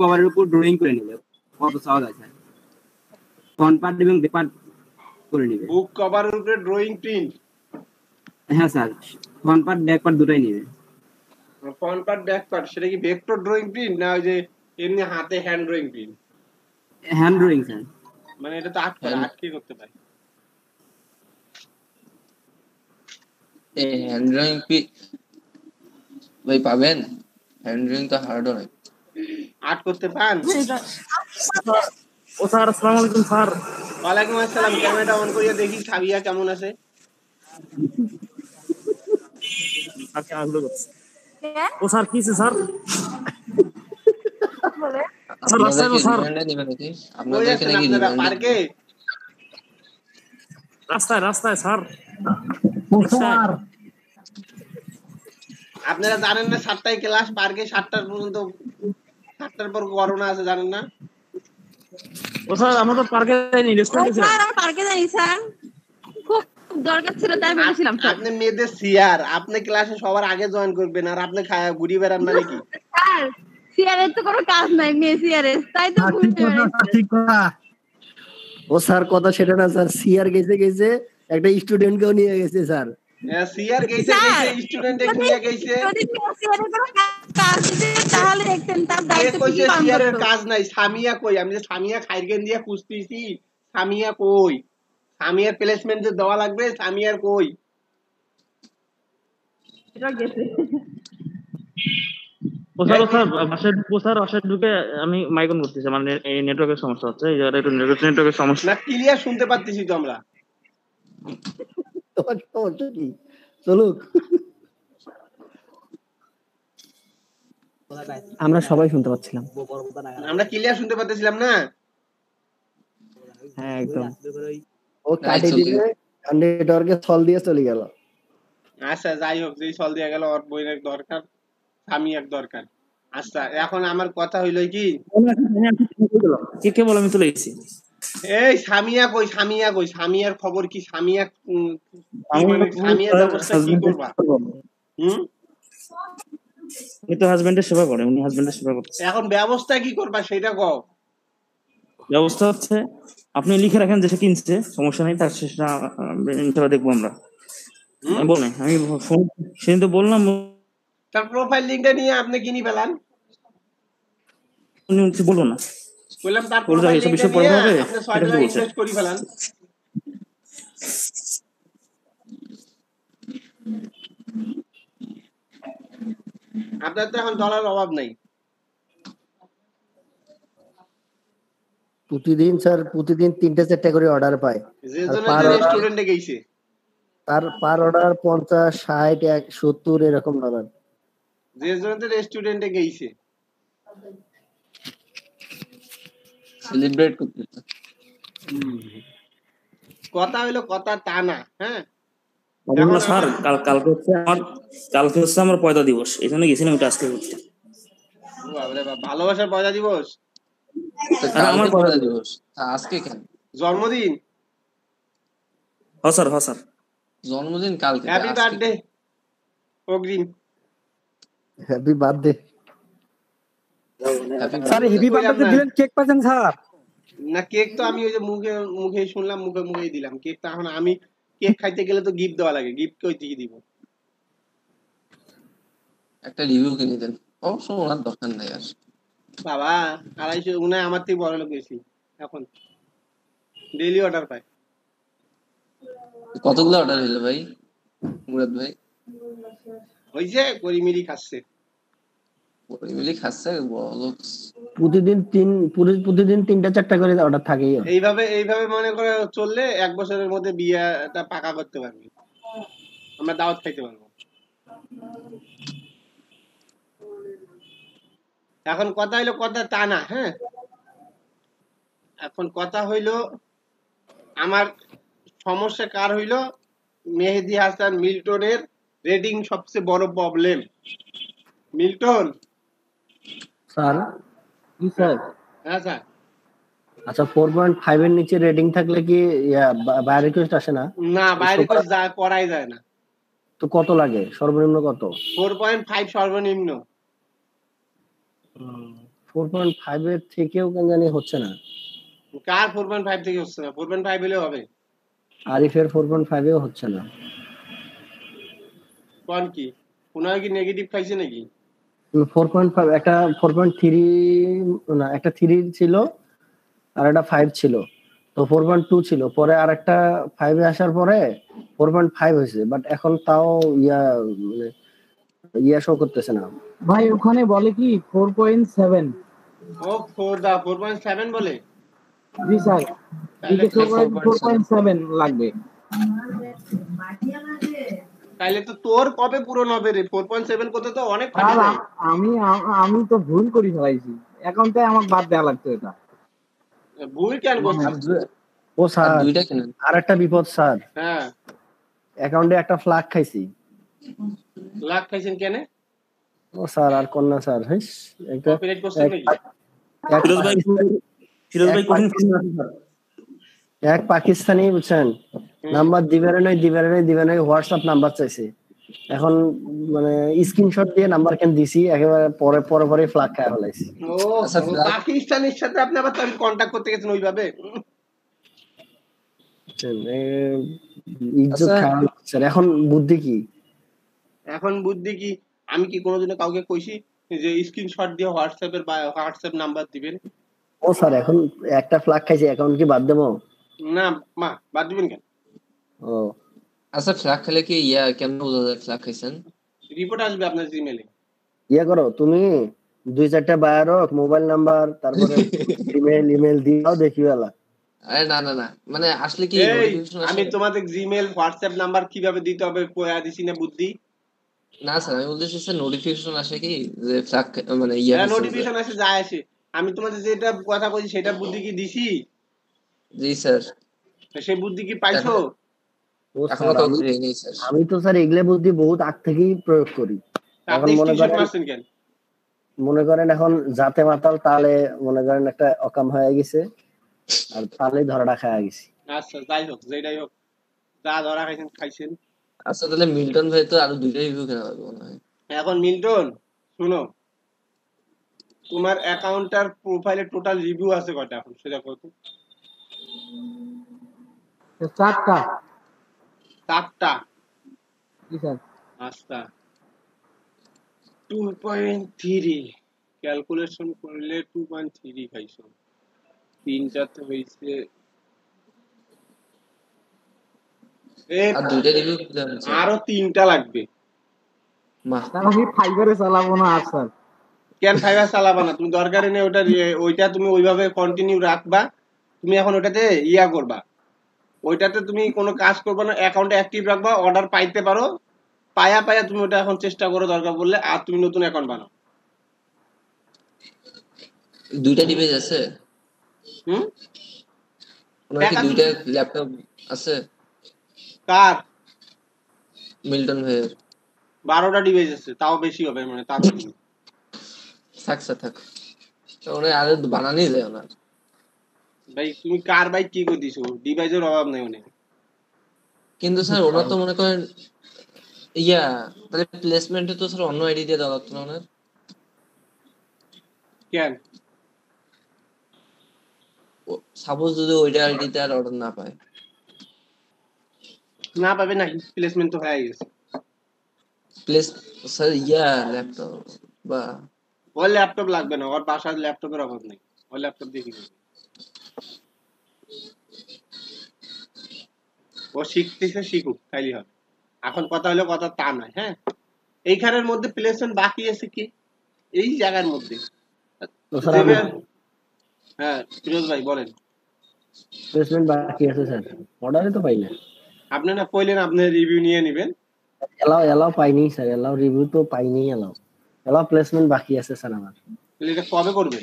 কভারের উপর ড্রয়িং করে নেবে, কত চাওয়া যায় স্যার? ফ্রন্ট পার্ট এবং ব্যাক পার্ট করে নেবে। বুক কভারের উপরে ড্রয়িং প্রিন্ট? হ্যাঁ sir, front part back part দুটোই নেবে। ফ্রন্ট পার্ট ব্যাক পার্ট সেটা কি ভেক্টর ড্রয়িং প্রিন্ট না ওই যে এমনি হাতে hand drawing print? Hand drawing sir. মানে এটা তো আটকে করতে পারে। হ্যান্ড ড্রয়িং ভাই পাবেন? হ্যান্ড ড্রয়িং তো হার্ড হয়, আর্ট করতে পান? ও স্যার আসসালামু আলাইকুম স্যার। ওয়ালাইকুম আসসালাম। ক্যামেরাটা অন করিয়া দেখি সাবিয়া কেমন আছে। ও স্যার কি স্যার? স্যার রাস্তায় তো স্যার। আপনাদের এখানে কি পার্কে? রাস্তায় স্যার। স্যার আপনারা জানেন না 7টায় ক্লাস, পার্কে 7টার পর্যন্ত, 7টার পর করোনা আছে, জানেন না? ও স্যার আমরা তো পার্কে যাইনি, রেস্টুরেন্টে ছিলাম। স্যার আমরা পার্কে যাইনি স্যার, খুব দরকার ছিল তাই বলেছিলাম স্যার। আপনি মেয়েদের সিআর, আপনি ক্লাসে সবার আগে জয়েন করবেন আর আপনি ঘুরি বেড়ান মানে কি? স্যার সিআরএস তো কোনো কাজ নাই, মেয়ে সিআরএস, তাই তো ঘুরে বেড়াচ্ছি। ঠিক কথা। ও স্যার কথা সেটা না স্যার, সিআর গেছে একটা স্টুডেন্টকেও নিয়ে গেছে স্যার। সিআর গেছে স্টুডেন্টে নিয়ে গেছে। যদি সিআরএস কোনো কাজ দিতে তাহলে দেখতেন তার দায়িত্ব কি কইছে পালন সিআর এর করতো। কাজ নাই। সামিয়া কই? আমি যে সামিয়া খাইরগেন দিয়া খুঁজতেছি, সামিয়া কই? সামিয়ার প্লেসমেন্ট যে দেওয়া লাগবে, সামিয়ার কই? এটা গেছে। ও স্যার বাসায় ঢুকে আমি মাইক অন করতেছি, মানে এই নেটওয়ার্কের সমস্যা হচ্ছে, এই জায়গাটা একটু নেটওয়ার্কের সমস্যা। না ক্লিয়ার শুনতে পাচ্ছি তো আমরা। তোমার সমস্যা কি? চলুক। আমরা সবাই শুনতে পাচ্ছিলাম। আমরা ক্লিয়ার শুনতে পাচ্ছিলাম না? হ্যাঁ একদম। ও কাটি দিবে, নেটওয়ার্কে ছল দিয়ে চলে গেল। আচ্ছা যাই হোক, যেই সল দিয়ে গেল, ওর বইয়ের দরকার, সামিয়ার দরকার। আচ্ছা এখন আমার কথা হইল কি, কে বল, আমি চলে গেছি। এই সামিয়া কই? সামিয়ার খবর কি? সামিয়ার ব্যবস্থা কি করবা? উনি তো হাজবেন্ডের সেবা করে, উনি হাজবেন্ডের সেবা করছে। এখন ব্যবস্থা কি করবা সেটা কও। ব্যবস্থা হচ্ছে আপনি লিখে রাখেন যে সে কিনছে, সমস্যা নেই, তার শেষটা দেখবো আমরা। বলেন, আমি সেদিন তো বললাম তার প্রোফাইল লিংকটা নিয়ে আপনি কিনি ফেলান। উনি বলবো না, বললাম তার প্রোফাইল লিংকটা নিয়ে আপনি 6 টাকা ইনভেস্ট করি ফেলান। আপনার তো এখন ডলার অভাব নাই। প্রতিদিন 3-4টা করে অর্ডার পায়। যে জন্য রেস্টুরেন্টে গেছে তার পার অর্ডার 50, 60, 70 এরকম ডলার। যে জন্য রেস্টুরেন্টে গেছে সেলিব্রেট করতে। কথা হইলো কথা তা না। হ্যাঁ স্যার কালকে হচ্ছে আমার পয়দা দিবস, এই জন্য গেছিলাম একটু আজকে করতে। ভালোবাসার পয়দা দিবস? আমার পয়দা দিবস আজকে কেন? জন্মদিন? হ্যাঁ স্যার জন্মদিন কালকে। হ্যাপি বার্থডে অগ্রিম। Happy birthday sir. Happy birthday দিলেন, কেক পাচ্ছেন স্যার? না কেক তো আমি ওই যে মুখে শুনলাম, মুখেই দিলাম। কেক তো এখন আমি কেক খাইতে গেলে তো গিফট দেওয়া লাগে, গিফট কই থেকে দিব? একটা রিভিউ কিনে দেন। অবশ্য ওনার দরকার নাই আর। বাবা 250 উনি আমার থেকে বড় লোক বেশি, এখন ডেইলি অর্ডার পায়। কতগুলো অর্ডার হলো ভাই মুরাদ ভাই? ওই যে করিমিরি খাচ্ছে। করিমিরি খাচ্ছে বলো। প্রতিদিন 3-4টা করে অর্ডার থাকে। এইভাবে মনে করে চললে 1 বছরের মধ্যে বিয়েটা পাকা করতে পারবি, আমরা দাওয়াত খাইতে পারবো। এখন কথা হইলো কথা তা না। হ্যাঁ এখন কথা হইলো আমার সমস্যা কার হইলো? মেহেদী হাসান মিল্টনের রেটিং সবচেয়ে বড় প্রবলেম। মিল্টন স্যার কি স্যার? হ্যাঁ স্যার। আচ্ছা 4.5 এর নিচে রেটিং থাকলে কি বাই রিকোয়েস্ট আসে না? না বাই রিকোয়েস্ট করাই যায় না। তো কত লাগে? সর্বনিম্ন কত? 4.5 সর্বনিম্ন। 4.5 এর থেকেও কেন জানি হচ্ছে না। কার 4.5 থেকে হচ্ছে না? 4.5 হলে হবে। আরিফের 4.5 এও হচ্ছে না। কোন কি ওনার কি নেগেটিভ খাইছে নাকি? 4.5 একটা 4.3 না, একটা 3 ছিল আর একটা 5 ছিল, তো 4.2 ছিল, পরে আর একটা 5 এ আসার পরে 4.5 হয়েছে, বাট এখন তাও মানে শো করতেছে না। ভাই ওখানে বলে কি 4.7। ও 4.7 বলে। জি স্যার, তাহলে জিজ্ঞেস করে 4.7 লাগবে। তাহলে তো তোর কবে পূরণ হবে রে? 4.7 করতে তো অনেক ফাটি আর যায়। আমি তো ভুল করে ফেলাইছি, অ্যাকাউন্টে আমার বাদ দেওয়া লাগতো এটা। ভুল কেন আর করছিস? ও আর স্যার, দুইটা কেনেন। আর একটা বিপদ স্যার, হ্যাঁ, অ্যাকাউন্টে একটা ফ্ল্যাগ খাইছি। লাখ খাইছেন কেন? ও স্যার আর কন্যা স্যার, হেস, একটা কপিরাইট করছেন নাকি? এক ফিরোজ ভাই ফিরোজ ভাই কঠিন প্রশ্ন আছে স্যার। এক পাকিস্তানি বুঝছেন, নাম্বার দিবে না হোয়াটসঅ্যাপ নাম্বার চাইছে। এখন মানে স্ক্রিনশট দিয়ে নাম্বার কেন দিছি, একেবারে পরে ফ্ল্যাগ খায় ফেলাইছি। ও আচ্ছা, পাকিস্তানের সাথে আপনি আবার তাহলে কন্টাক্ট করতে গেছেন ওইভাবে? বুঝছেন, ইজ্জত আচ্ছা। খাওয়া স্যার। এখন বুদ্ধি কি? এখন বুদ্ধি কি, আমি কি কোনোদিনও কাউকে কইছি যে স্ক্রিনশট দিয়ে হোয়াটসঅ্যাপের বা হোয়াটসঅ্যাপ নাম্বার দিবেন? ও স্যার, এখন একটা ফ্ল্যাগ খাইছে, অ্যাকাউন্ট কি বাদ দেবো? না, মা বাদ দিবেন কেন? ও আচ্ছা, ফ্ল্যাগ খেলে কি কেমন বোঝা যায় ফ্ল্যাগ খাইছেন? রিপোর্ট আসবে আপনার জিমেলে। করো তুমি, 2-4টা বায়ারক মোবাইল নাম্বার, তারপরে ইমেল দিও, দেখি বেলা। আরে না না না, মানে আসলে কি এই নোটিফিকেশন আসে? আমি তোমাদের জিমেল হোয়াটসঅ্যাপ নাম্বার কিভাবে দিতে হবে পয়া দিছি না বুদ্ধি? না স্যার, আমি বলতেছি স্যার নোটিফিকেশন আসে কি যে ফ্ল্যাগ মানে হয়েছে যে। নোটিফিকেশন আসে, যায় আসে। আমি তোমাদের যেটা কথা কইছি সেটা বুদ্ধি কি দিছি? জি স্যার, সেই বুদ্ধি কি পাইছো? ও এখনো স্যার, কাউকে দেয়নি স্যার। আমি তো স্যার এগুলা বুদ্ধি বহুত আগ থেকেই প্রয়োগ করি। এখন আপনি স্ক্রিনশট মারছেন কেন? মনে করেন এখন জাতে মাতাল তালে, মনে করেন একটা অকাম হয়ে গেছে, আর তালে ধরাটা খাওয়া গেছি। আচ্ছা, যাই হোক, যেটাই হোক, যা ধরা খাইছেন খাইছেন। আচ্ছা, তাহলে মিল্টন ভাই তো আরো দুইটা রিভিউ কেনা লাগবে মনে হয়। এখন মিল্টন শুনো, তোমার অ্যাকাউন্টটার প্রোফাইলে টোটাল রিভিউ আছে কয়টা এখন সেটা কত? 4টা। 7টা? জি স্যার। আচ্ছা, 2.3 ক্যালকুলেশন করলে 2.3 খাইছো। 3টাতে হইছে আর দুইটা রিভিউ দিলাম স্যার। আরো 3টা লাগবে। বাহ, তাহলে আমি ফাইবারে চালাবো না আর স্যার। কেন ফাইবার চালাবা না? তুমি দরকারে নেই ওইটা তুমি ওইভাবে কন্টিনিউ রাখবা। তুমি এখন ওটাতে করবা, ওইটাতে তুমি কোনো কাজ করবা না, অ্যাকাউন্টে অ্যাক্টিভ রাখবা, অর্ডার পাইতে পারো, পায়া তুমি ওটা এখন চেষ্টা করো দরকার পড়লে, আর তুমি নতুন অ্যাকাউন্ট বানাও। দুইটা ডিভাইস আছে? হুম, ওনার কি দুইটা ল্যাপটপ আছে? কার? মিল্টন ভাইয়ের। 12টা ডিভাইস আছে, তাও বেশি হবে, মানে তার থাক স্যার, থাক। ওনার আরো বানানোই যায় ওনার। ভাই তুমি কার ভাই কি করে দিছো? ডিভাইসের অভাব নেই অনেক। কিন্তু স্যার ওনার তো মনে করেন তাহলে প্লেসমেন্টে তো স্যার অন্য আইডি দিয়ে দেওয়া লাগতো না ওনার? কেন? সাপোজ যদি ওইটা আইডিতে আর অর্ডার না পায়? না পাবে না, প্লেসমেন্ট তো হয়ে গেছে। প্লেস স্যার ল্যাপটপ বা ওর ল্যাপটপ লাগবে না, ওর বাসার ল্যাপটপের অভাব নেই, ওর ল্যাপটপ দিয়ে কি করবে? ও শিখতেছে, শিখুক, তাইলে হবে। এখন কথা হলো কথা তা নয়, হ্যাঁ। এইখানের মধ্যে প্লেসমেন্ট বাকি আছে কি এই জায়গার মধ্যে? তো স্যার হ্যাঁ ফিরোজ ভাই বলেন। প্লেসমেন্ট বাকি আছে স্যার, অর্ডারে তো পাই না। আপনি না কইলেন আপনি রিভিউ নিয়ে নেবেন? এলাও পাইনি স্যার, এলাও রিভিউ তো পাইনি, এলাও প্লেসমেন্ট বাকি আছে স্যার আমার। তাহলে এটা কবে করবে?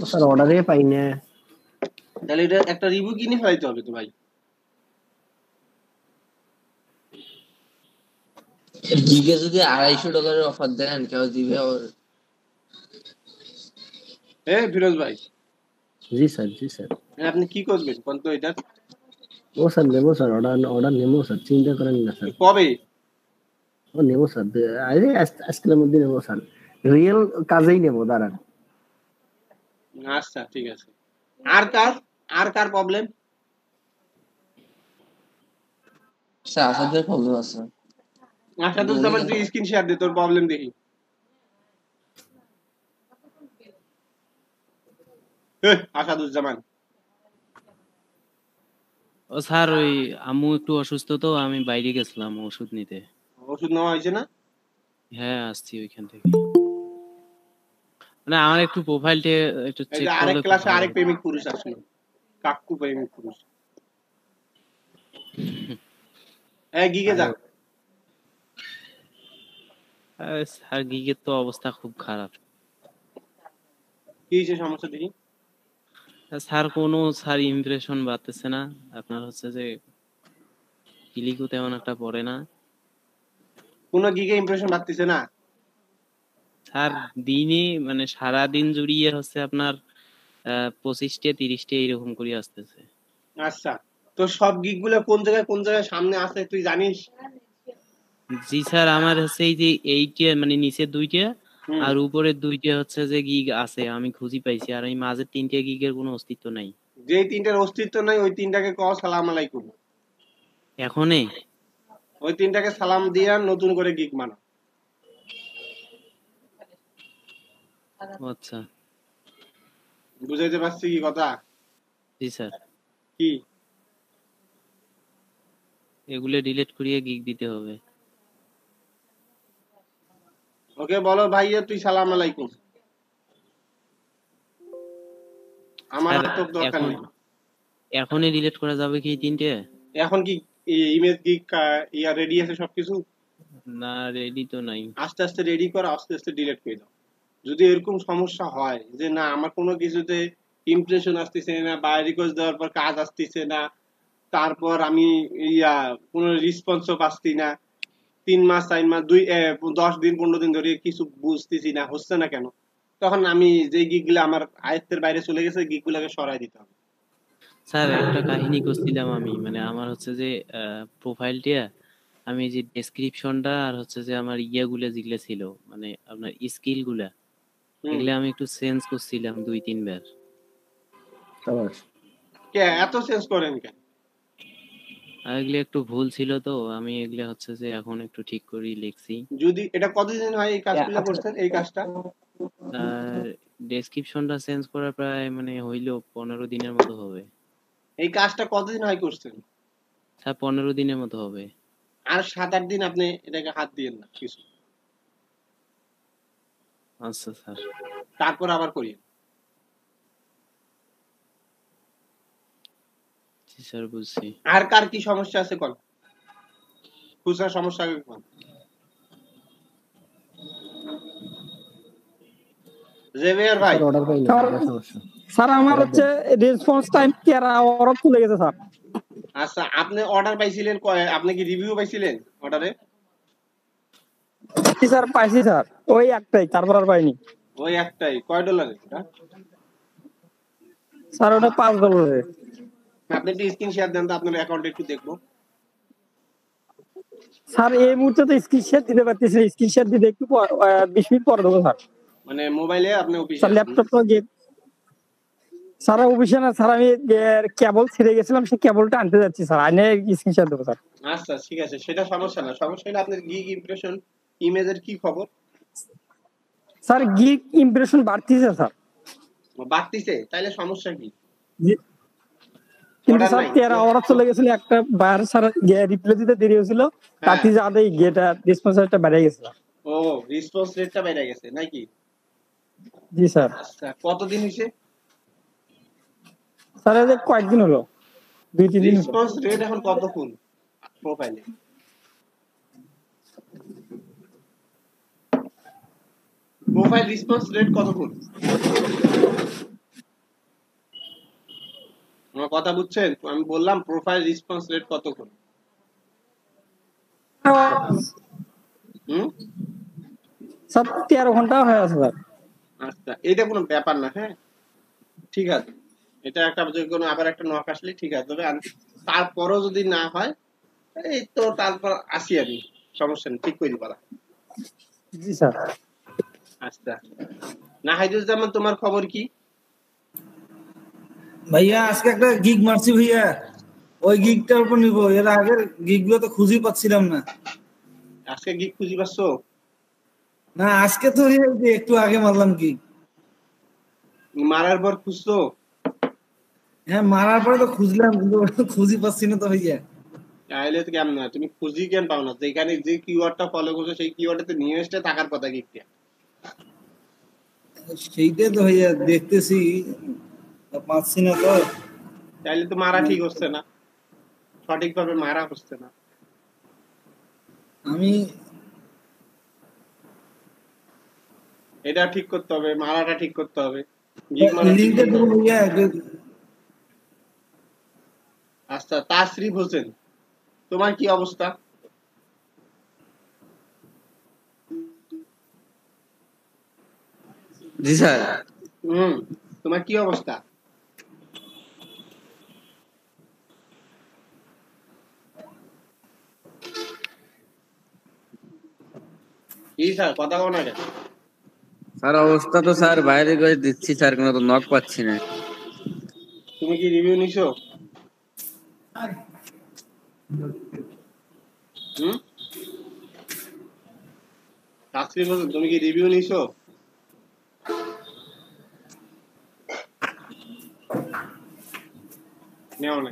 স্যার অর্ডারে পাই না। তাহলে এটা একটা রিভিউ কিনে ফেলাইতে হবে তো ভাই। দিকে যদি $250 অফার দেন কেউ দিবে? ফিরোজ ভাই। জি স্যার। আপনি কি করবেন কোন তো এটা? ও স্যার নেবো স্যার, অর্ডার নেবো স্যার, চিন্তা করেন না স্যার। কবে? ও নেবো স্যার, আরে আজকের মধ্যে নেবো স্যার, রিয়েল কাজেই নেবো, দাঁড়ান। আচ্ছা ঠিক আছে। আর কার প্রবলেম? স্যার আসাদের প্রবলেম আছে। আসাদুজ্জামান তুই স্ক্রিন শেয়ার দে তোর প্রবলেম দেখি। আসাদুজ্জামান ও স্যার, ওই আম্মু একটু অসুস্থ তো, আমি বাইরে গেছিলাম ওষুধ নিতে। ওষুধ নেওয়া হয়েছে না? হ্যাঁ, আসছি ওইখান থেকে। মানে আমার একটু প্রোফাইলটা একটু এই চেক যে আরেক করলে খুব ক্লাসে ভালো আরেক হতো। প্রেমিক পুরুষ আসলো, কাকু প্রেমিক পুরুষ। গিগে যা। স্যার গিগের তো অবস্থা খুব খারাপ। কি হয়েছে সমস্যা দেখি? স্যার কোনো ইমপ্রেশন বাড়তেছে না। আপনার হচ্ছে যে ক্লিকও তেমন একটা পড়ে না। কোনো গিগে ইমপ্রেশন বাড়তেছে না? স্যার দিনে মানে সারা দিন জুড়িয়ে হচ্ছে আপনার 25টা 30টা এরকম করে আসতেছে। আচ্ছা, তো সব গিগ গুলো কোন জায়গায় সামনে আছে তুই জানিস? জি স্যার, আমার হচ্ছে এই যে এইটা মানে নিচের দুইটা হুম, আর উপরের দুইটা হচ্ছে যে গিগ আছে, আমি খুঁজি পাইছি। আর এই মাঝের 3টে গিগের কোনো অস্তিত্ব নাই। যেই তিনটার অস্তিত্ব নাই ওই তিনটাকে কও সালাম আলাইকুম। এখনে ওই তিনটাকে সালাম দিয়া নতুন করে গিগ বানাও। আচ্ছা বুঝাইতে পারছি কি কথা? জি স্যার, কি এগুলো ডিলিট করিয়ে গিগ দিতে হবে। ওকে বলো ভাইয়া তুই সালাম আলাইকুম, আমার স্যার আর তোর দরকার এখন নেই। এখনই ডিলিট করা যাবে কি এই 3টে? এখন কি ইমেজ গিগ ইয়া রেডি আছে সবকিছু? না, রেডি তো নাই। আস্তে আস্তে রেডি কর, আস্তে আস্তে ডিলিট করে দাও। যদি এরকম সমস্যা হয় যে না আমার কোনো কিছুতে ইমপ্রেশন আসতেছে না বা রিকোয়েস্ট দেওয়ার পর কাজ আসতেছে না, তারপর আমি কোনো রেসপন্সও পাচ্ছি না, 3 মাস 4 মাস 10 দিন 15 দিন ধরে কিছু বুঝতেছি না, হচ্ছে না কেন, তখন আমি যে গিগুলো আমার আয়ত্তের বাইরে চলে গেছে গিগুলোকে সরাই দিতে হবে। স্যার একটা কাহিনী করছিলাম আমি, মানে আমার হচ্ছে যে প্রোফাইলটা, আমি যে ডেসক্রিপশনটা আর হচ্ছে যে আমার ইয়াগুলা যেগুলা ছিল মানে আপনার স্কিল গুলা, হুম, এগুলা আমি একটু চেঞ্জ করছিলাম 2-3 বার। সাবাস। কে এত চেঞ্জ করেন কেন? আর এগুলো একটু ভুল ছিল তো, আমি এগুলা হচ্ছে যে এখন একটু ঠিক করে লিখছি। যদি এটা কতদিন হয় এই কাজগুলো করছেন, এই কাজটা? আর ডেসক্রিপশনটা চেঞ্জ করা প্রায় মানে হইলো 15 দিনের মতো হবে। এই কাজটা কতদিন হয় করছেন? স্যার 15 দিনের মতো হবে। আর 7-8 দিন আপনি এটাকে হাত দিয়েন না কিছু, আচ্ছা স্যার। তারপর আবার করিয়েন। জি স্যার, বুঝছি। আর কার কি সমস্যা আছে কোন? খুচরা সমস্যা আগে কোন? জেভিয়ার ভাই, স্যার অর্ডার পাইলাম, স্যার এটা সমস্যা। স্যার আমার হচ্ছে রেসপন্স টাইম কি আর ওরও চলে গেছে স্যার। আচ্ছা আপনি অর্ডার পাইছিলেন, আপনি কি রিভিউ পাইছিলেন অর্ডারে? কি স্যার পাইছি স্যার, ওই একটাই, তারপর আর পাইনি ওই একটাই, কয় ডলারে ওটা? স্যার, ওটা $5। আপনি একটু স্ক্রিন শেয়ার দেন তো আপনার অ্যাকাউন্টে একটু দেখবো। স্যার এই মুহূর্তে তো স্ক্রিনশট দিতে পারতেছি, স্ক্রিনশট দিতে একটু 20 মিনিট পর দেবো স্যার। মানে মোবাইলে আপনি অফিসে স্যার আছেন? ল্যাপটপ তো স্যার অফিসে না স্যার, আমি কেবল ছিঁড়ে গেছিলাম, সেই কেবলটা আনতে যাচ্ছি স্যার, আনে স্ক্রিনশট দেবো স্যার। আচ্ছা ঠিক আছে, সেটা সমস্যা না। সমস্যা হলো আপনার গিগ ইমপ্রেশন ইমেজের কি খবর? স্যার গিগ ইমপ্রেশন বাড়তিছে স্যার, বাড়তিছে, তাইলে সমস্যা কি? কিন্তু অর্ডার স্যার নাই? 13 আওয়ার চলে গেছিল, একটা বার স্যার রিপ্লাই দিতে দেরি হয়েছিল, হ্যাঁ। তাতে যাতে গেটা রেসপন্সটা বেড়ে গেছে। ও রেসপন্স রেটটা বেড়ে গেছে নাকি? জি স্যার। আচ্ছা কতদিন হয়েছে? স্যার এই যে কয়েকদিন হলো, 2-3 দিন হলো। রেসপন্স রেট এখন কত ফুল প্রোফাইলে? প্রোফাইল রেসপন্স রেট কত ফুল? আমার কথা বুঝছেন? আমি বললাম প্রোফাইল রেসপন্স রেট কত ফুল? স্যার 13 ঘন্টা হয়ে আছে স্যার। আচ্ছা এটা কোনো ব্যাপার না, হ্যাঁ ঠিক আছে, এটা একটা যে কোনো আবার একটা নক আসলে ঠিক আছে, তবে তারপরও যদি না হয় এই তো তারপর আসি আমি, সমস্যা নেই, ঠিক করে দিবা। জি স্যার। আচ্ছা, নাহিদুজ্জামান তোমার খবর কি? ভাইয়া আজকে একটা গিগ মারছি ভাইয়া, ওই গিগটার উপর নিব, এর আগের গিগ গুলো তো খুঁজেই পাচ্ছিলাম না। আজকে গিগ খুঁজে পাচ্ছ? না আজকে তো এই যে একটু আগে মারলাম গিগ। মারার পর খুঁজছো? হ্যাঁ মারার পরে তো খুঁজলাম, কিন্তু খুঁজেই পাচ্ছি না তো ভাইয়া। তাহলে তো কেমন না, তুমি খুঁজি কেন পাও না? যেখানে যে কিওয়ার্ডটা ফলো করছো সেই কিওয়ার্ডে তো নিউজটা থাকার কথা গিগটা। সেইটাই তো ভাইয়া দেখতেছি, পাচ্ছি না তো। তাহলে তো মারা ঠিক হচ্ছে না, সঠিকভাবে মারা হচ্ছে না। আমি এটা ঠিক করতে হবে, মারাটা ঠিক করতে হবে, গিগ মারা ঠিক লিঙ্কটা করতে দেবো হবে। ভাইয়া। আচ্ছা, তাসরিফ হোসেন তোমার কি অবস্থা? জি স্যার। তোমার কি অবস্থা? কি স্যার কথা বলো না কেন? স্যার অবস্থা তো স্যার বাইরে করে দিচ্ছি স্যার, কোনো তো নক পাচ্ছি না। তুমি কি রিভিউ নিছো? তাসরিফ হোসেন তুমি কি রিভিউ নিছো? নেও না,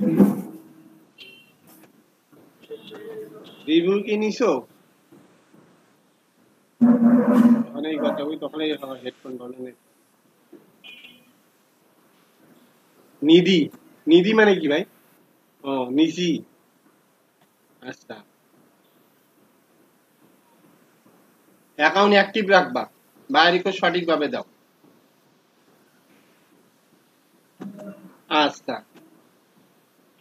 রিভিউ কি নিছো? অনেক কথা বলি তখনই হেডফোন বলে। নিধি, নিধি মানে কি ভাই? ও নিশি, আচ্ছা। অ্যাকাউন্ট অ্যাক্টিভ রাখবা, বাইরে সঠিকভাবে দাও। আচ্ছা,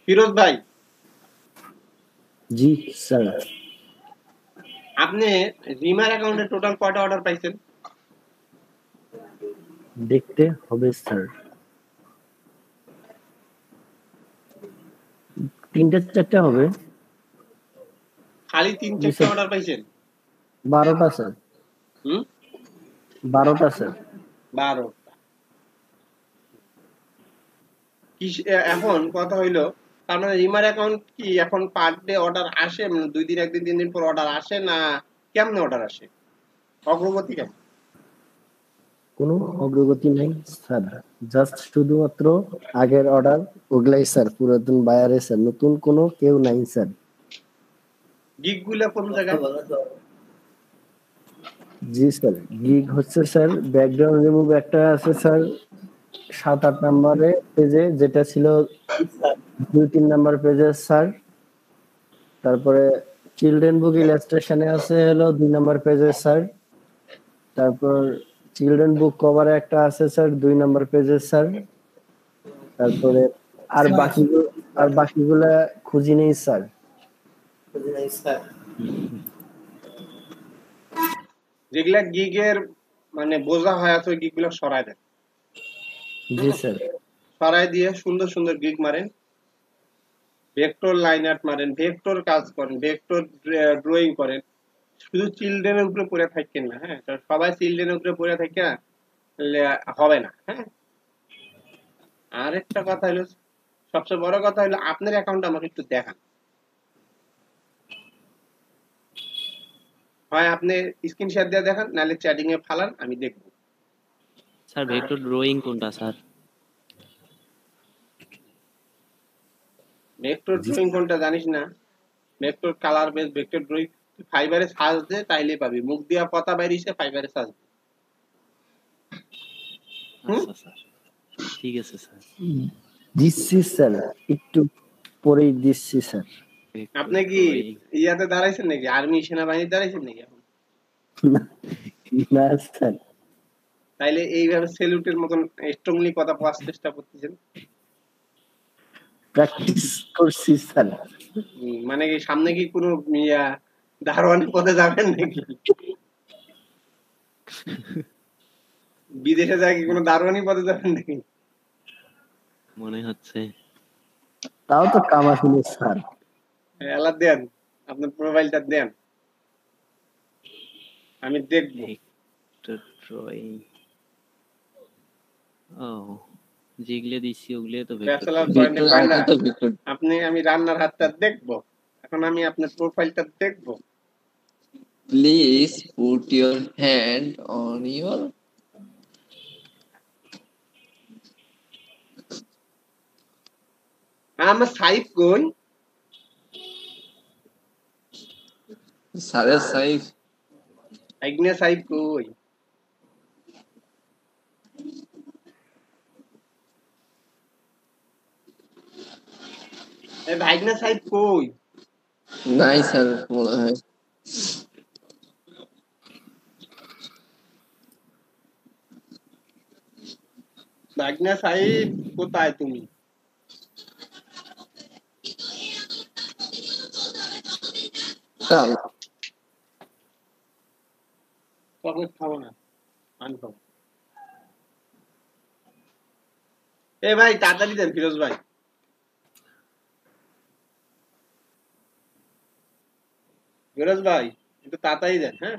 ফিরোজ ভাই। জি স্যার। আপনি রিমার অ্যাকাউন্টে টোটাল কয়টা অর্ডার পাইছেন? দেখতে হবে স্যার, 3-4টা হবে। খালি 3-4টা অর্ডার পাইছেন? 12টা স্যার। 12টা স্যার। 12টা। এখন কথা হইলো, তার মানে রিমার অ্যাকাউন্ট কি এখন পার ডে অর্ডার আসে, 2 দিন 1 দিন 3 দিন পর অর্ডার আসে, না কেমনে অর্ডার আসে, অগ্রগতি কেমন? কোনো অগ্রগতি নাই স্যার, জাস্ট শুধুমাত্র আগের অর্ডার ওগুলাই স্যার, পুরাতন বায়ারে স্যার, নতুন কোনো কেউ নাই স্যার। গিগ গুলা কোন জায়গায়? জি স্যার, গিগ হচ্ছে স্যার ব্যাকগ্রাউন্ড রিমুভ একটা আছে স্যার 7-8 নম্বরে পেজে, যেটা ছিল 2-3 নম্বর পেজে স্যার। তারপরে চিলড্রেন বুক ইলাস্ট্রেশনে আছে হলো 2 নম্বর পেজে স্যার। তারপর চিলড্রেন বুক কভারে একটা আছে স্যার 2 নম্বর পেজে স্যার। তারপরে আর বাকিগুলা খুঁজি নেই স্যার। যেগুলা গিগের মানে বোঝা হয় আছে, ওই গিগ গুলো সরাই দেন। জি স্যার। সরাই দিয়ে সুন্দর সুন্দর গিগ মারেন, ভেক্টর লাইন আর্ট মারেন, ভেক্টর কাজ করেন, ভেক্টর ড্রয়িং করেন। শুধু চিলড্রেনের উপরে পড়ে থাকেন না, হ্যাঁ, সবাই চিলড্রেনের উপরে পড়ে থাকে না, হবে না। হ্যাঁ, আরেকটা কথা হলো, সবচেয়ে বড় কথা হলো আপনার অ্যাকাউন্ট আমাকে একটু দেখান। হয় আপনি স্ক্রিনশট দিয়ে দেখান, নাহলে চ্যাটিং এ ফালান, আমি দেখব। স্যার ভেক্টর ড্রয়িং কোনটা স্যার? ভেক্টর ড্রয়িং কোনটা জানিস না? Vector colour base vector drawing ফাইবারে সার্চ দে, তাইলে পাবি। মুখ দিয়া কথা বাইরিছে, ফাইবারে সার্চ দে। আচ্ছা স্যার, ঠিক আছে স্যার। দিচ্ছি স্যার, একটু পরেই দিচ্ছি স্যার। আপনি কি ইয়াতে দাঁড়াইছেন নাকি, আর্মি সেনাবাহিনী দাঁড়াইছেন নাকি এখন? না স্যার। তাইলে এইভাবে সেলুটের মতন স্ট্রংলি কথা বলার চেষ্টা করতেছেন? প্র্যাকটিস করছি স্যার। মানে কি সামনে কি কোনো দারোয়ানি পদে যাবেন নাকি? বিদেশে যায় কি কোনো দারোয়ানি পদে যাবেন নাকি? মনে হচ্ছে। তাও তো কাম আসলে স্যার। এলা দেন, আপনার প্রোফাইলটা দেন। আমি দেখবো। ভেক্টর ড্রয়িং ও যেগুলো দিচ্ছি ওগুলো তো ভেক্টর ব্যাচেলর ড্রয়িং পয়েন্টে ভিক্টর পাইলা আর্ট তো ভিক্টর আপনি আমি রান্নার হাতটা দেখবো, এখন আমি আপনার প্রোফাইলটা দেখবো। Please put your hand on your আমার সাইফ কই? সারে সাইফ আইগনে সাইফ কই? এ ভাইগনা সাইফ কই? নাই স্যার মনে হয় ভাইগনা সাইফ কোথায় তুমি? কাল চকলেট খাবো না, পান খাবো। এ ভাই তাড়াতাড়ি দেন ফিরোজ ভাই। ফিরোজ ভাই একটু তাড়াতাড়ি দেন, হ্যাঁ?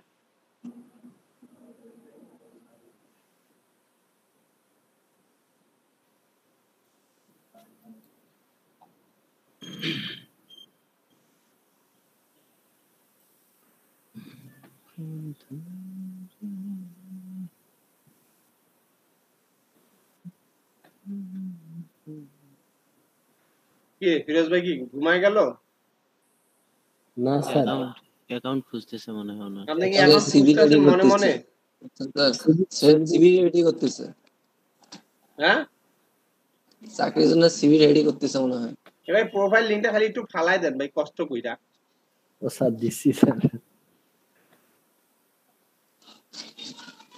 কি ফিরোজ ভাই কি ঘুমায় গেল? না স্যার, অ্যাকাউন্ট খুঁজতেছে মনে হয় না। আপনি কি তাহলে এখন সিভি রেডি খুঁজতেছেন মনে করতেছে মনে? স্যার সিভি রেডি করতেছে হ্যাঁ চাকরির জন্য সিভি রেডি করতেছে মনে হয় ভাই প্রোফাইল লিংকটা খালি একটু ফালাই দেন ভাই, কষ্ট কইরা। ও স্যার দিচ্ছি স্যার,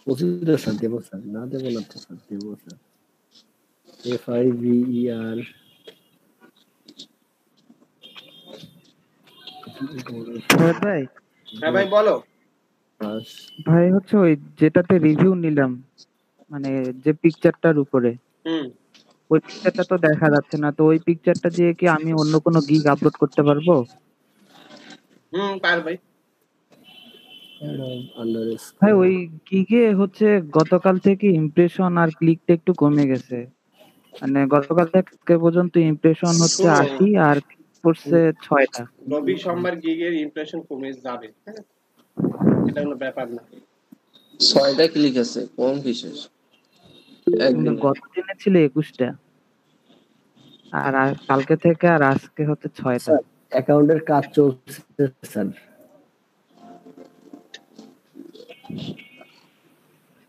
প্রচুর স্যার দেবো স্যার, না দেবো না তো স্যার, দেবো স্যার। FIVER ভাই হ্যাঁ ভাই বলো। ভাই হচ্ছে ওই যেটাতে রিভিউ নিলাম, মানে যে পিকচারটার উপরে, হুম ওই পিকচারটা তো দেখা যাচ্ছে না, তো ওই পিকচারটা দিয়ে কি আমি অন্য কোনো গিগ আপলোড করতে পারবো? পার ভাই। ভাই ওই গিগে হচ্ছে গতকাল থেকে ইমপ্রেশন আর ক্লিকটা একটু কমে গেছে, মানে গতকাল থেকে পর্যন্ত ইমপ্রেশন হচ্ছে শোনো, 80 আর ক্লিক পড়ছে 6টা। রবি সোমবার গিগের ইমপ্রেশন কমে যাবে, হ্যাঁ এটা কোনো ব্যাপার না। 6টা ক্লিক আছে কোন বিশেষ কিন্তু একদিনে গত দিনে ছিল 21টা, আর কালকে থেকে আর আজকে হচ্ছে 6টা। স্যার অ্যাকাউন্টের কাজ চলছে স্যার।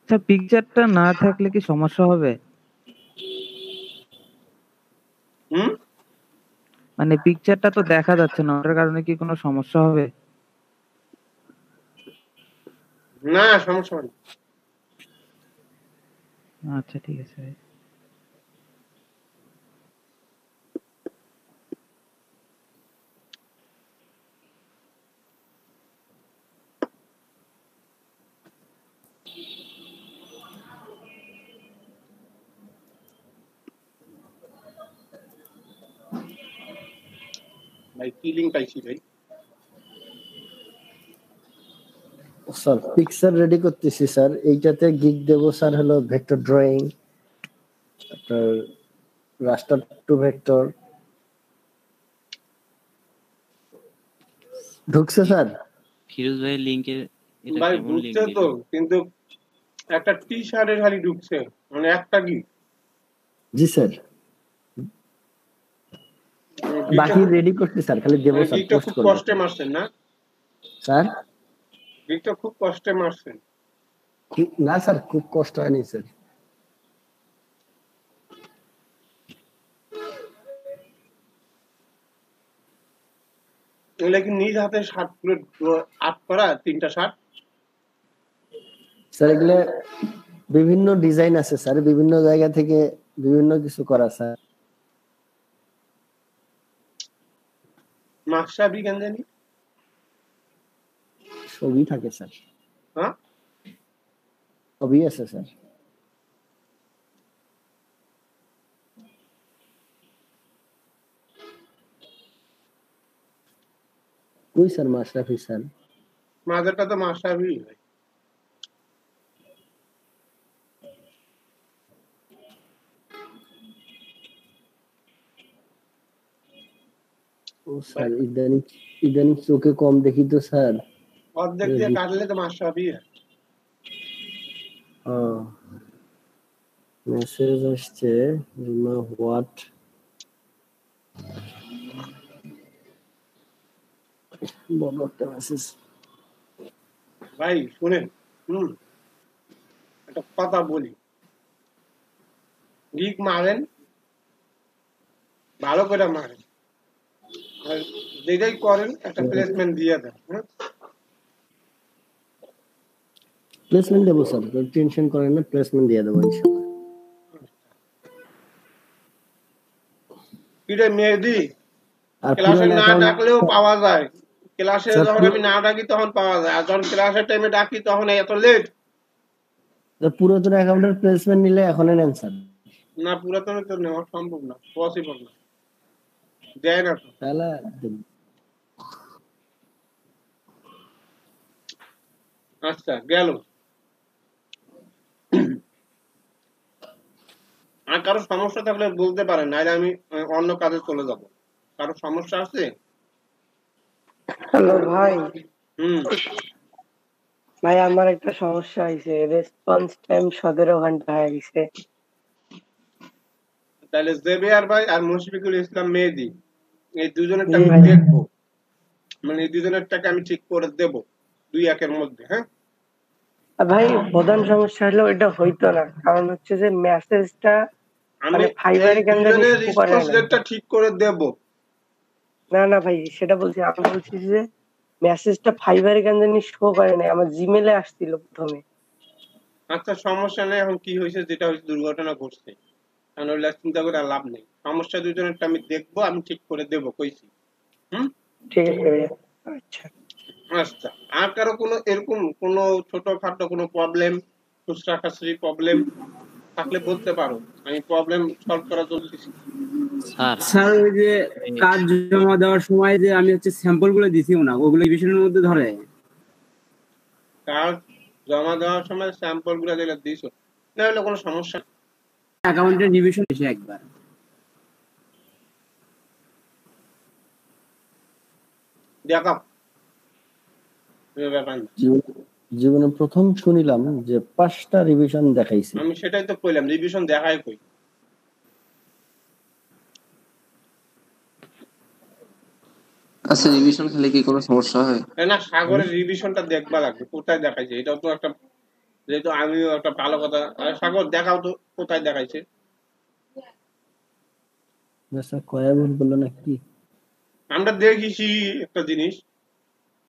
স্যার পিকচারটা না থাকলে কি সমস্যা হবে? মানে পিকচারটা তো দেখা যাচ্ছে না, ওটার কারণে কি কোনো সমস্যা হবে? না সমস্যা নেই। আচ্ছা ঠিক আছে ভাই। ভাই কি লিংক পাইছি ভাই? স্যার পিকচার রেডি করতেছি স্যার, এইটাতে গিগ দেবো স্যার হলো ভেক্টর ড্রয়িং, আপনার রাস্টার টু ভেক্টর। ঢুকছে স্যার? ফিরোজ ভাই লিংকের এটা ভাই কেমন লিংক ঢুকছে তো, কিন্তু একটা টি শার্টের খালি ঢুকছে, মানে একটা কি? জি স্যার, বাকি রেডি করতে স্যার, খালি দেবো স্যার, গিকটা পোস্ট খুব করব কষ্টে মারছেন না স্যার। গিকটা খুব কষ্টে মারছেন। না স্যার খুব কষ্ট হয়নি স্যার। এগুলা কি নিজ হাতে শার্ট গুলো আর্ট করা, 3টা শার্ট? স্যার এগুলো বিভিন্ন ডিজাইন আছে স্যার, বিভিন্ন জায়গা থেকে বিভিন্ন কিছু করা স্যার। মাকসাবি কেন জানি সবই থাকে স্যার, হ্যাঁ সবই আছে স্যার। কই স্যার মাশরাফি স্যার? মাঝেরটা তো মাকসাবি ভাই। ও স্যার ইদানিং ইদানিং চোখে কম দেখি তো স্যার। অর্ধেক দিয়ে কাটলে তো মাস সবই মেসেজ আসছে হোয়াট বড় একটা মেসেজ। ভাই শুনেন, একটা কথা বলি, গিগ মারেন ভালো করে মারেন, আর যেটাই করেন একটা প্লেসমেন্ট দিয়ে দেন। প্লেসমেন্ট দেবো স্যার, টেনশন করেন না, প্লেসমেন্ট দিয়ে দেবো ইনশাআল্লাহ। কিরে মেহেদি, আর ক্লাসে পুরান না অ্যাকাউন্ট ডাকলেও পাওয়া যায়, ক্লাসে স্যার যখন আমি না ডাকি তখন পাওয়া যায়, আর যখন ক্লাসের টাইমে ডাকি তখন এত লেট। পুরাতন অ্যাকাউন্টের প্লেসমেন্ট নিলে এখনই নেন স্যার। না পুরাতন তো নেওয়া সম্ভব না, পসিবল না, দেয় না তো। তাহলে আচ্ছা গেল। আর কারো সমস্যা থাকলে বলতে পারেন, নাহলে আমি অন্য কাজে চলে যাব। কারো সমস্যা আছে? হ্যালো ভাই। হুম ভাই আমার একটা সমস্যা হয়েছে, রেসপন্স টাইম 17 ঘন্টা হয়ে গেছে। তাহলে জেবিআর ভাই আর মুশফিকুল ইসলাম মেহেদি, এই দুজনেরটা জি আমি ভাই। দেখবো, মানে এই দুজনেরটাকে আমি ঠিক করে দেব 2-1 মধ্যে। হ্যাঁ ভাই প্রধান সমস্যা হলো এটা হইতো না, কারণ হচ্ছে যে মেসেজটা আমি মানে এই ফাইবারে কেন জানি দুজনের শো করে রেসপন্স না। রেটটা ঠিক করে দেব। না না ভাই সেটা বলছি, আমি বলছি যে মেসেজটা ফাইবারে কেন জানি শো করে না, আমার জিমেলে আসছিল প্রথমে। আচ্ছা সমস্যা নেই, এখন কি হয়েছে, যেটা হয়েছে দুর্ঘটনা ঘটছে, কারণ ওইগুলা চিন্তা করে আর লাভ নেই। সমস্যা দুজনেরটা আমি দেখবো, আমি ঠিক করে দেবো কইছি। ঠিক আছে ভাইয়া। আচ্ছা আচ্ছা, আর কারো কোনো এরকম কোনো ছোটখাটো কোনো প্রবলেম, খুচরা খাচরি প্রবলেম থাকলে বলতে পারো, আমি প্রবলেম সলভ করার জন্য দিচ্ছি। স্যার ওই যে কাজ জমা দেওয়ার সময় যে আমি হচ্ছে স্যাম্পল গুলো দিছিও না, ওগুলো রিভিশনের মধ্যে ধরে? কাজ জমা দেওয়ার সময় স্যাম্পল গুলো যেগুলো দিছো, না হলে কোনো সমস্যা নেই। অ্যাকাউন্টের রিভিশন এসে একবার দেখাও, ব্যাপার না। জীবনে প্রথম শুনিলাম যে 5টা রিভিশন দেখাইছে। আমি সেটাই তো কইলাম, রিভিশন দেখাই কই। আচ্ছা রিভিশন খেলে কি কোনো সমস্যা হয়? না সাগরের রিভিশনটা দেখবা লাগবে, কোথায় দেখাইছে, এটাও তো একটা, যেহেতু আমিও একটা ভালো কথা। সাগর দেখাও তো কোথায় দেখাইছে। স্যার কয়া ভুল বললো নাকি? আমরা দেখেছি একটা জিনিস,